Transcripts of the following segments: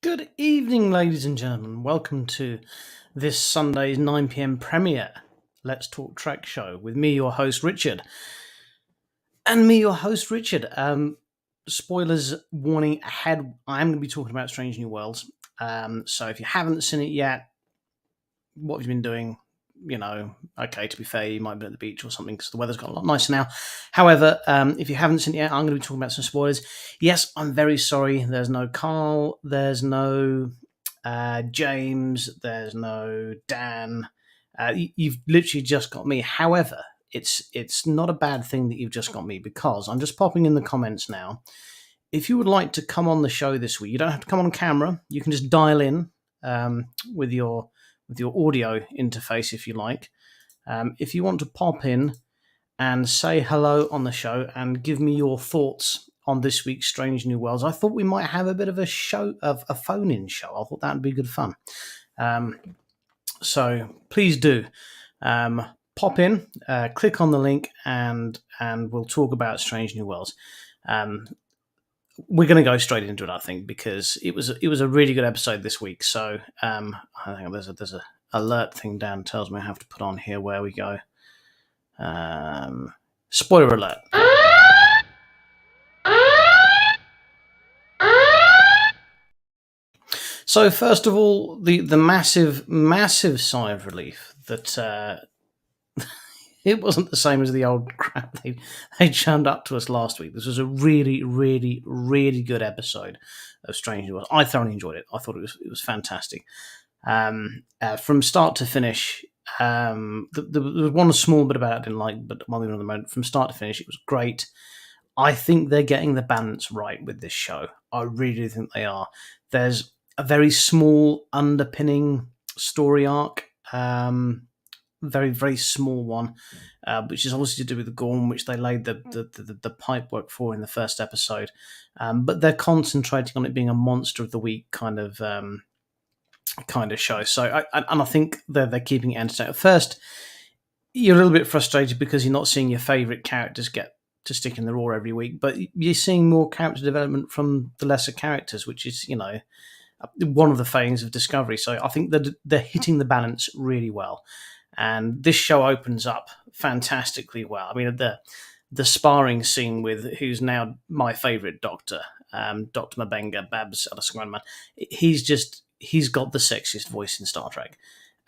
Good evening, ladies and gentlemen. Welcome to this Sunday's 9 p.m. premiere Let's Talk Trek show with me, your host, Richard. Spoilers warning ahead. I'm going to be talking about Strange New Worlds. So if you haven't seen it yet, what have you been doing? Okay, to be fair, you might be at the beach or something because the weather's got a lot nicer now. However, if you haven't seen it yet, I'm going to be talking about some spoilers. Yes, I'm very sorry. There's no Carl. There's no James. There's no Dan. You've literally just got me. However, it's not a bad thing that you've just got me because I'm just popping in the comments now. If you would like to come on the show this week, you don't have to come on camera. You can just dial in with your audio interface if you like. If you want to pop in and say hello on the show and give me your thoughts on this week's Strange New Worlds, I thought we might have a bit of a phone-in show. I thought that would be good fun. So please do pop in, click on the link, and we'll talk about Strange New Worlds. We're going to go straight into it, I think, because it was a really good episode this week. So I think there's a alert thing Dan tells me I have to put on here. Where we go? Spoiler alert. So first of all, the massive sigh of relief that it wasn't the same as the old crap they churned up to us last week. This was a really, really, really good episode of Strange New Worlds. I thoroughly enjoyed it. I thought it was fantastic. From start to finish, there was one small bit about it I didn't like, but moving on the moment, from start to finish, it was great. I think they're getting the balance right with this show. I really do think they are. There's a very small underpinning story arc, very, very small one, which is obviously to do with the Gorn, which they laid the pipe work for in the first episode. But they're concentrating on it being a monster of the week kind of show. So I think they're keeping it entertaining. At first, you're a little bit frustrated because you're not seeing your favourite characters get to stick in the raw every week, but you're seeing more character development from the lesser characters, which is, one of the failings of Discovery. So I think that they're hitting the balance really well. And this show opens up fantastically well. I mean, the sparring scene with who's now my favourite Doctor, Dr. Mabenga, Babs Adesanquan, he's got the sexiest voice in Star Trek.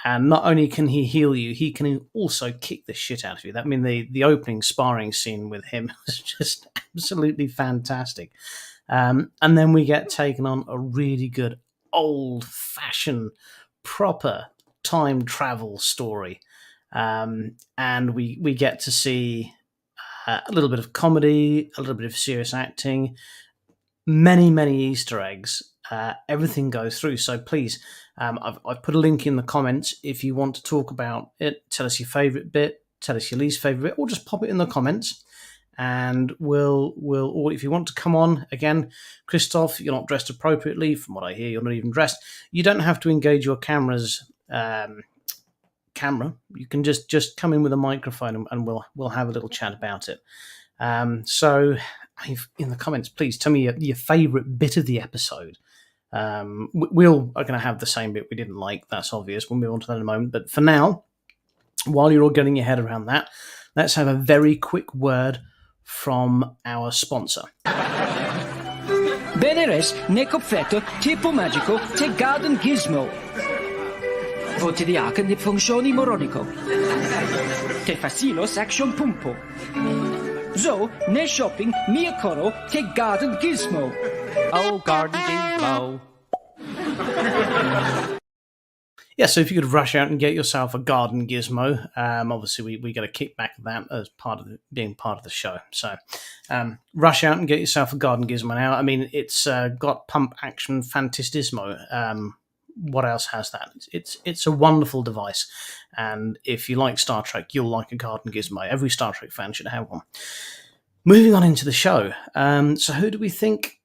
And not only can he heal you, he can also kick the shit out of you. I mean, the opening sparring scene with him was just absolutely fantastic. And then we get taken on a really good, old-fashioned, proper time travel story. And we get to see a little bit of comedy, a little bit of serious acting, many, many Easter eggs. Everything goes through. So please, I've put a link in the comments if you want to talk about it. Tell us your favourite bit, tell us your least favourite bit, or just pop it in the comments. And we'll or if you want to come on again, Christoph, you're not dressed appropriately. From what I hear, you're not even dressed. You don't have to engage your camera's camera. You can just come in with a microphone and we'll have a little chat about it. So in the comments, please tell me your favourite bit of the episode. We all are going to have the same bit we didn't like. That's obvious. We'll move on to that in a moment. But for now, while you're all getting your head around that, let's have a very quick word from our sponsor. Beneres, Necopfeto, Tipo Magico, Te Garden Gizmo. Voti di Aken di Funzioni Moronico. Te Facilos Action Pumpo. Zo, ne shopping, mia coro, te Garden Gizmo. Oh, Garden Gizmo. Yeah, so if you could rush out and get yourself a garden gizmo, obviously we get a kickback of that as part of being part of the show. So rush out and get yourself a garden gizmo now. I mean, it's got pump action fantastismo. What else has that? It's a wonderful device, and if you like Star Trek, you'll like a garden gizmo. Every Star Trek fan should have one. Moving on into the show. So who do we think?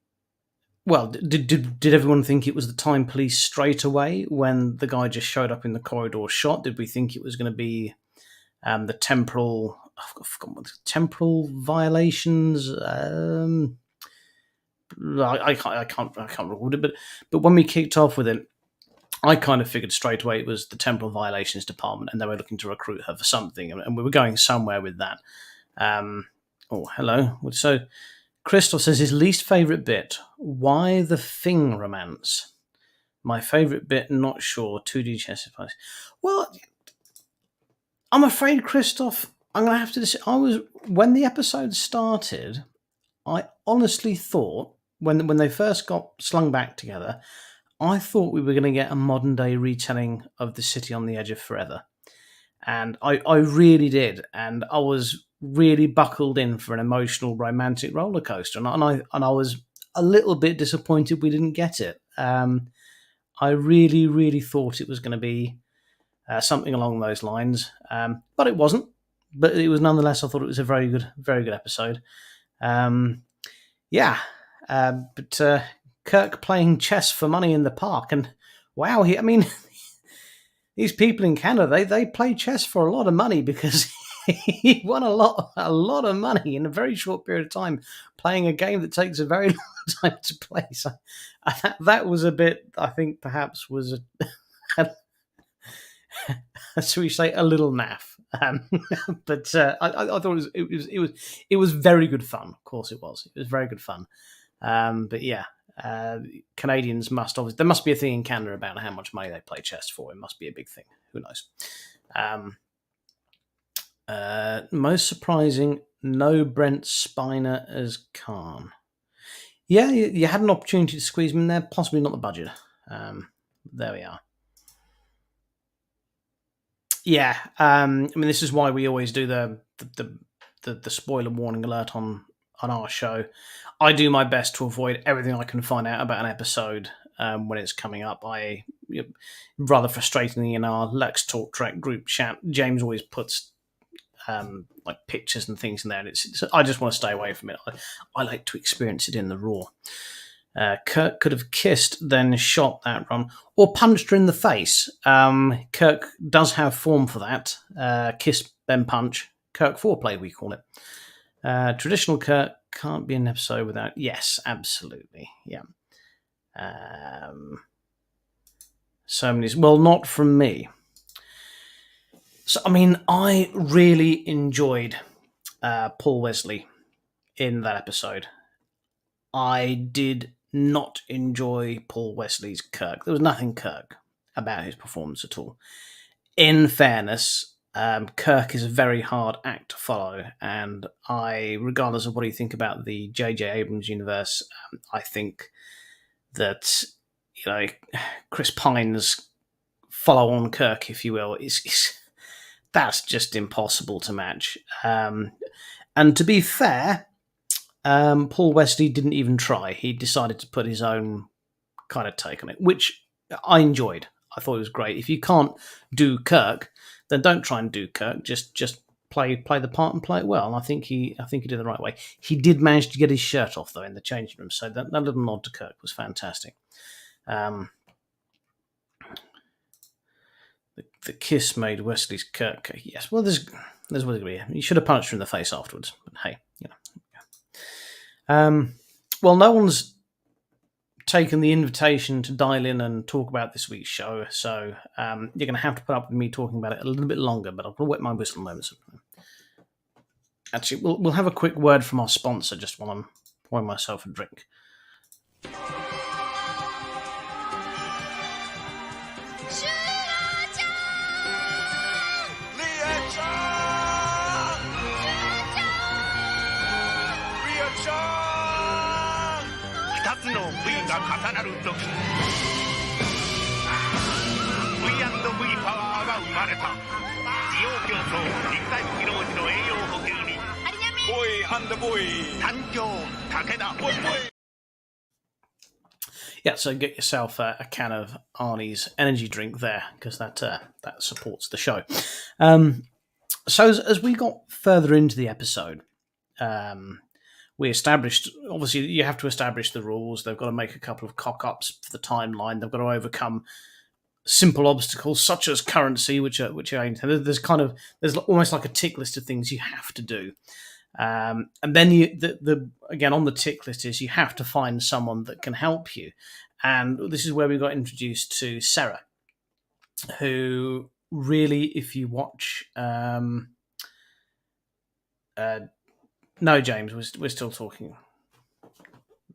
Well, did everyone think it was the Time Police straight away when the guy just showed up in the corridor shot? Did we think it was going to be the temporal? I've forgotten what the temporal violations. I can't recall it, but when we kicked off with it, I kind of figured straight away it was the Temporal Violations Department, and they were looking to recruit her for something, and we were going somewhere with that. Oh, hello. So Christoph says his least favourite bit, why the Thing romance? My favourite bit, not sure. 2D chess advice. Well, I'm afraid, Christoph, I'm going to have to... when the episode started, I honestly thought, when they first got slung back together, I thought we were going to get a modern-day retelling of The City on the Edge of Forever. And I really did. And I was really buckled in for an emotional, romantic roller coaster. And I was a little bit disappointed we didn't get it. I really, really thought it was going to be something along those lines. But it wasn't. But it was nonetheless, I thought it was a very good episode. But Kirk playing chess for money in the park. And wow, these people in Canada, they play chess for a lot of money because he won a lot of money in a very short period of time playing a game that takes a very long time to play. So that was a bit, I think, perhaps was should we say, a little naff. But I thought it was very good fun. Of course, it was. It was very good fun. But yeah. Canadians there must be a thing in Canada about how much money they play chess for. It must be a big thing. Who knows? Most surprising, no Brent Spiner as Khan. Yeah, you had an opportunity to squeeze him in there, possibly not the budget. There we are. Yeah, this is why we always do the spoiler warning alert on our show. I do my best to avoid everything I can find out about an episode when it's coming up. Rather frustratingly, in our Lex Talk Trek group chat, James always puts like pictures and things in there, and I just want to stay away from it. I like to experience it in the raw. Kirk could have kissed, then shot that run, or punched her in the face. Kirk does have form for that. Kiss, then punch. Kirk foreplay, we call it. Traditional Kirk can't be an episode without... Yes, absolutely. Yeah. So many... Well, not from me. So, I really enjoyed Paul Wesley in that episode. I did not enjoy Paul Wesley's Kirk. There was nothing Kirk about his performance at all. In fairness... Kirk is a very hard act to follow, and regardless of what you think about the J.J. Abrams universe, I think that Chris Pine's follow-on Kirk, if you will, that's just impossible to match. And to be fair, Paul Wesley didn't even try. He decided to put his own kind of take on it, which I enjoyed. I thought it was great. If you can't do Kirk, then don't try and do Kirk. Just play the part and play it well. And I think he did it the right way. He did manage to get his shirt off though in the changing room, so that little nod to Kirk was fantastic. The kiss made Wesley's Kirk. Yes, well, there's what degree. You should have punched her in the face afterwards. But hey, well, no one's taken the invitation to dial in and talk about this week's show, so you're going to have to put up with me talking about it a little bit longer, but I'll wet my whistle moments. Actually, we'll have a quick word from our sponsor just while I'm pouring myself a drink. Yeah, so get yourself a can of Arnie's energy drink there, because that supports the show. So as we got further into the episode, we established, obviously you have to establish the rules. They've got to make a couple of cock-ups for the timeline. They've got to overcome simple obstacles such as currency, which are there's almost like a tick list of things you have to do. And then the again on the tick list is you have to find someone that can help you, and this is where we got introduced to Sarah, who really, if you watch, no, James, we're still talking.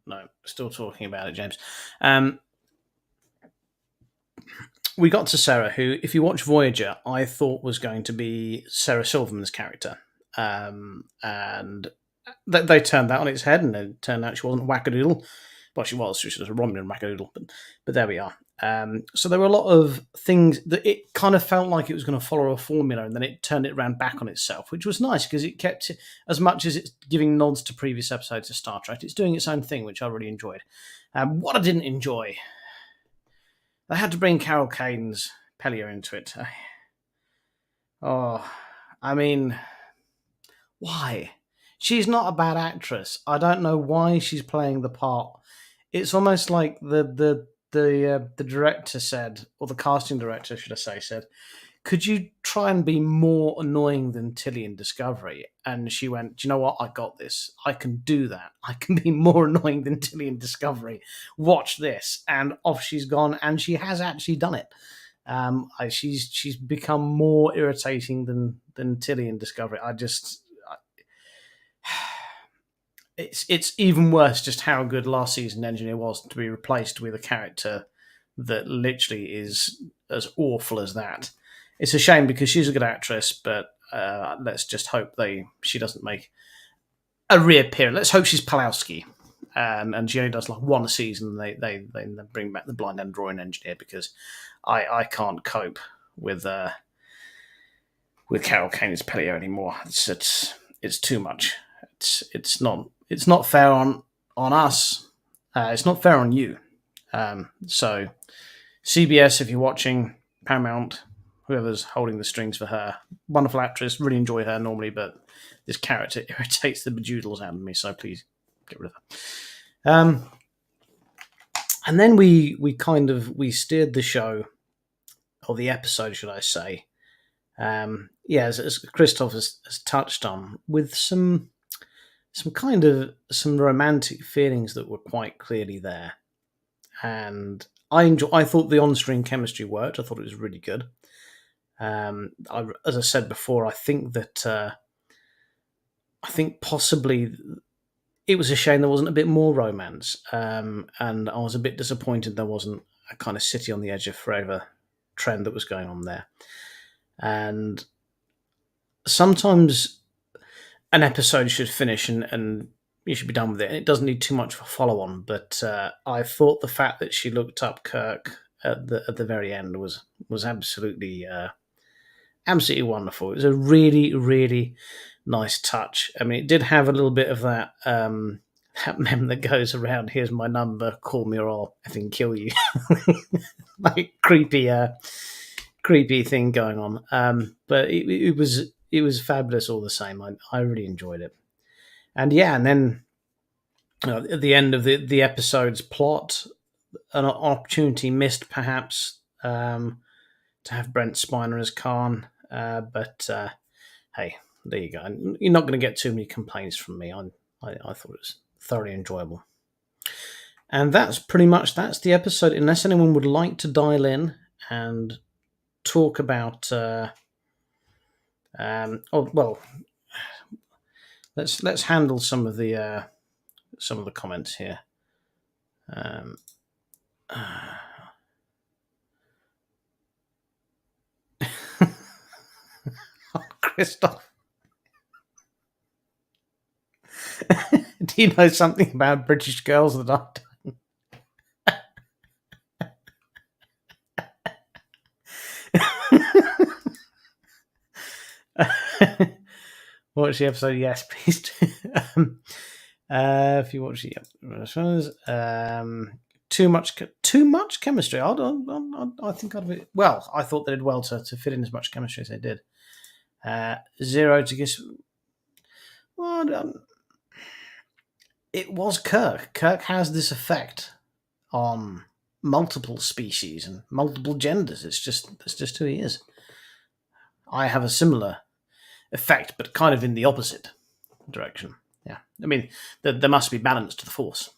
No, still talking about it, James. We got to Sarah, who, if you watch Voyager, I thought was going to be Sarah Silverman's character. And they turned that on its head, and it turned out she wasn't wackadoodle. Well, she was a Romulan wackadoodle, but there we are. So there were a lot of things that it kind of felt like it was going to follow a formula, and then it turned it around back on itself, which was nice because it kept, as much as it's giving nods to previous episodes of Star Trek, it's doing its own thing, which I really enjoyed. What I didn't enjoy, they had to bring Carol Kane's Pelia into it. I mean, why? She's not a bad actress. I don't know why she's playing the part. It's almost like the director said, or the casting director, should I say, said, could you try and be more annoying than Tilly in Discovery? And she went, do you know what? I got this. I can do that. I can be more annoying than Tilly in Discovery. Watch this. And off she's gone, and she has actually done it. She's become more irritating than Tilly in Discovery. It's even worse just how good last season Engineer was to be replaced with a character that literally is as awful as that. It's a shame because she's a good actress, but let's just hope she doesn't make a reappearance. Let's hope she's Pulowski, and she only does like one season. They bring back the blind android engineer because I can't cope with Carol Kane as Pelia anymore. It's too much. It's not fair on us. It's not fair on you. So CBS, if you're watching, Paramount, whoever's holding the strings for her, wonderful actress, really enjoy her normally, but this character irritates the bejoodles out of me, so please get rid of her. And then we steered the show, or the episode, should I say, as Christoph has touched on, with some romantic feelings that were quite clearly there. And I thought the on-screen chemistry worked. I thought it was really good. As I said before, I think possibly it was a shame there wasn't a bit more romance. And I was a bit disappointed there wasn't a kind of City on the Edge of Forever trend that was going on there. And sometimes an episode should finish and you should be done with it. And it doesn't need too much of a follow-on. But I thought the fact that she looked up Kirk at the very end was absolutely wonderful. It was a really, really nice touch. I mean, it did have a little bit of that that meme that goes around, here's my number, call me or I'll effing kill you. Like creepy thing going on. But it was fabulous all the same. I really enjoyed it. And then at the end of the episode's plot, an opportunity missed perhaps to have Brent Spiner as Khan. But hey, there you go. You're not going to get too many complaints from me. I thought it was thoroughly enjoyable. And that's the episode. Unless anyone would like to dial in and talk about let's handle some of the comments here. Christoph, do you know something about British girls that I don't? Watch the episode, yes, please do. If you watch the episode, too much chemistry. I think I thought they did well to fit in as much chemistry as they did. 0 to guess. Well, it was Kirk. Kirk has this effect on multiple species and multiple genders. That's just who he is. I have a similar effect, but kind of in the opposite direction. Yeah, I mean, there must be balance to the Force.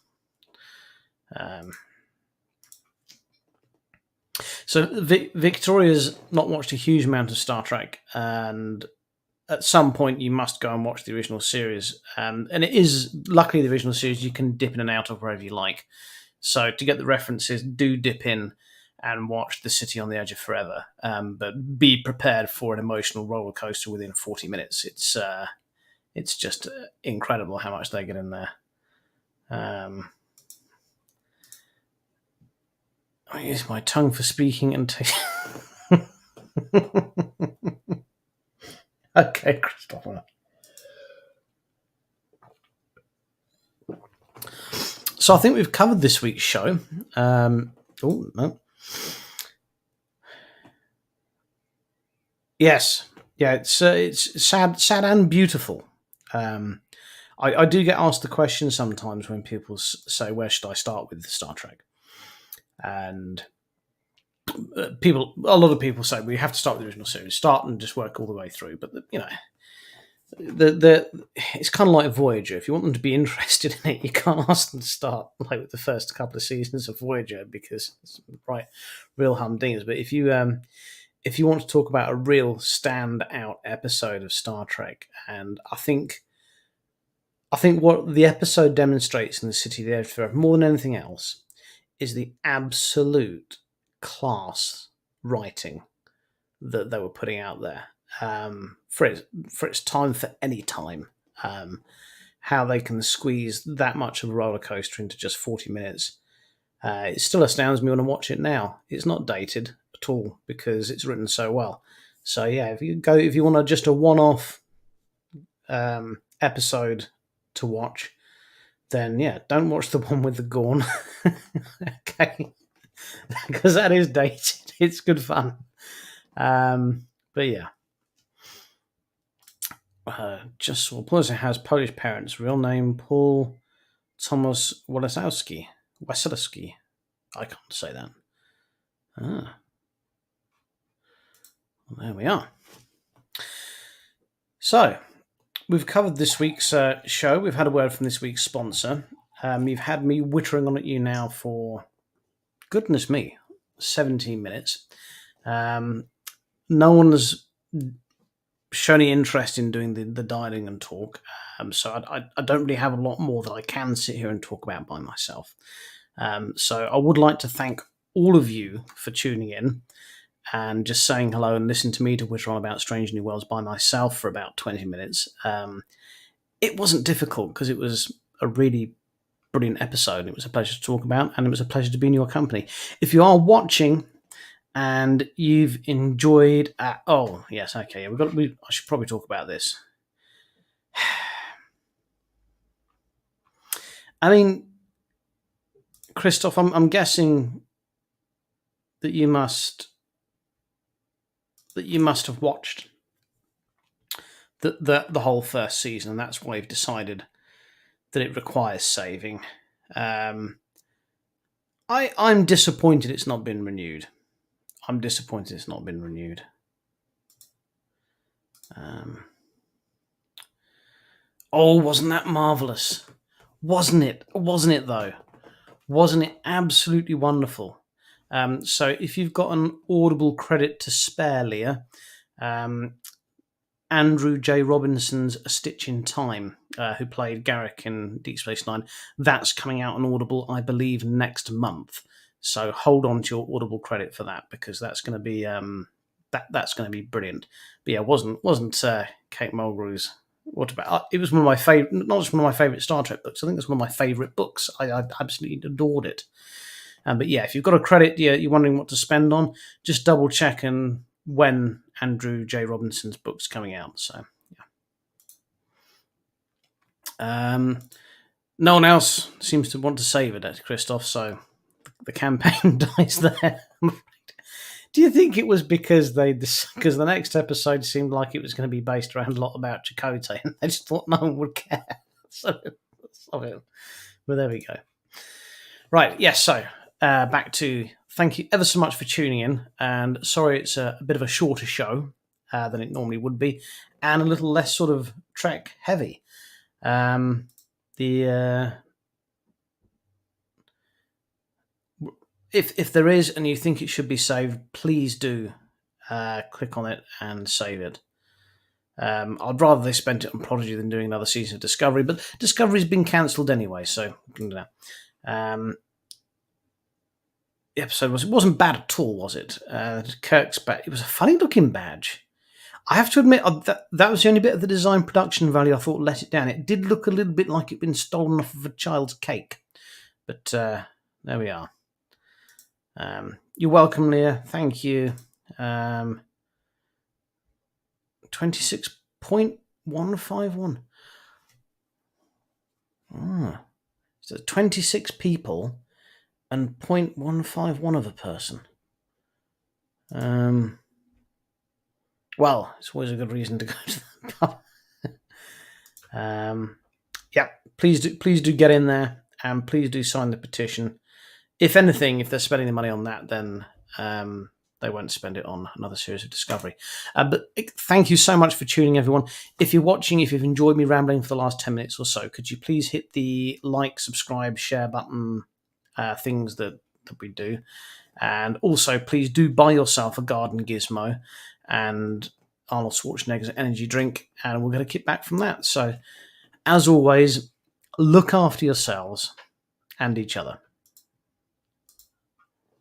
So Victoria's not watched a huge amount of Star Trek, and at some point you must go and watch the original series. And it is, luckily, the original series you can dip in and out of wherever you like. So to get the references, do dip in and watch The City on the Edge of Forever. But be prepared for an emotional roller coaster within 40 minutes. It's just incredible how much they get in there. I use my tongue for speaking and Okay, Christopher. So I think we've covered this week's show. Oh, no. Yes. Yeah, it's sad and beautiful. I do get asked the question sometimes when people say, where should I start with Star Trek? And a lot of people say, well, you have to start with the original series, start and just work all the way through. But, it's kind of like Voyager. If you want them to be interested in it, you can't ask them to start like with the first couple of seasons of Voyager because it's real humdingers. But if you want to talk about a real standout episode of Star Trek, and I think what the episode demonstrates in The City of the Edge of Forever, more than anything else, is the absolute class writing that they were putting out there. For its time, for any time, how they can squeeze that much of a roller coaster into just 40 minutes. It still astounds me when I watch it now. It's not dated at all because it's written so well. So yeah, if you want just a one-off episode to watch, then yeah, don't watch the one with the Gorn. Okay, because that is dated. It's good fun. But yeah. Just saw Paul has Polish parents. Real name Paul Thomas Wasilewski. I can't say that. Well, there we are. So we've covered this week's show. We've had a word from this week's sponsor. You've had me wittering on at you now for, goodness me, 17 minutes. No one has shown any interest in doing the dialing and talk. So I don't really have a lot more that I can sit here and talk about by myself. So I would like to thank all of you for tuning in and just saying hello and listen to me to witter on about Strange New Worlds by myself for about 20 minutes. It wasn't difficult because it was a really brilliant episode. It was a pleasure to talk about, and it was a pleasure to be in your company. If you are watching and you've enjoyed... oh, yes, okay. I should probably talk about this. I mean, Christoph, I'm guessing that you must have watched the whole first season, and that's why you've decided that it requires saving. I'm disappointed it's not been renewed. Oh, wasn't that marvellous? Wasn't it? Wasn't it, though? Wasn't it absolutely wonderful? So if you've got an Audible credit to spare, Leah, Andrew J. Robinson's A Stitch in Time, who played Garak in Deep Space Nine, that's coming out on Audible, I believe, next month. So hold on to your Audible credit for that, because that's going to be that's going to be brilliant. But yeah, wasn't Kate Mulgrew's? What about? It was one of my favorite, not just one of my favorite Star Trek books. I think it's one of my favorite books. I absolutely adored it. But yeah, if you've got a credit, you're wondering what to spend on, just double check and when Andrew J. Robinson's book's coming out. So yeah. No one else seems to want to save it, Christoph. So the campaign dies there. Do you think it was because the next episode seemed like it was going to be based around a lot about Chakotay, and they just thought no one would care? But there we go. Right, yes. So back to thank you ever so much for tuning in, and sorry it's a bit of a shorter show than it normally would be, and a little less sort of Trek heavy. If there is and you think it should be saved, please do click on it and save it. I'd rather they spent it on Prodigy than doing another season of Discovery, but Discovery's been cancelled anyway, so we can do that. The episode wasn't bad at all, was it? Kirk's badge. It was a funny looking badge. I have to admit that was the only bit of the design production value I thought let it down. It did look a little bit like it'd been stolen off of a child's cake, but there we are. You're welcome, Leah. Thank you. 26.151. So 26 people and 0.151 of a person. Well, it's always a good reason to go to the pub. Yeah, please do get in there and please do sign the petition. If anything, if they're spending the money on that, then they won't spend it on another series of Discovery. But thank you so much for tuning, everyone. If you're watching, if you've enjoyed me rambling for the last 10 minutes or so, could you please hit the like, subscribe, share button, things that we do. And also, please do buy yourself a garden gizmo and Arnold Schwarzenegger's energy drink, and we'll get a kickback from that. So, as always, look after yourselves and each other.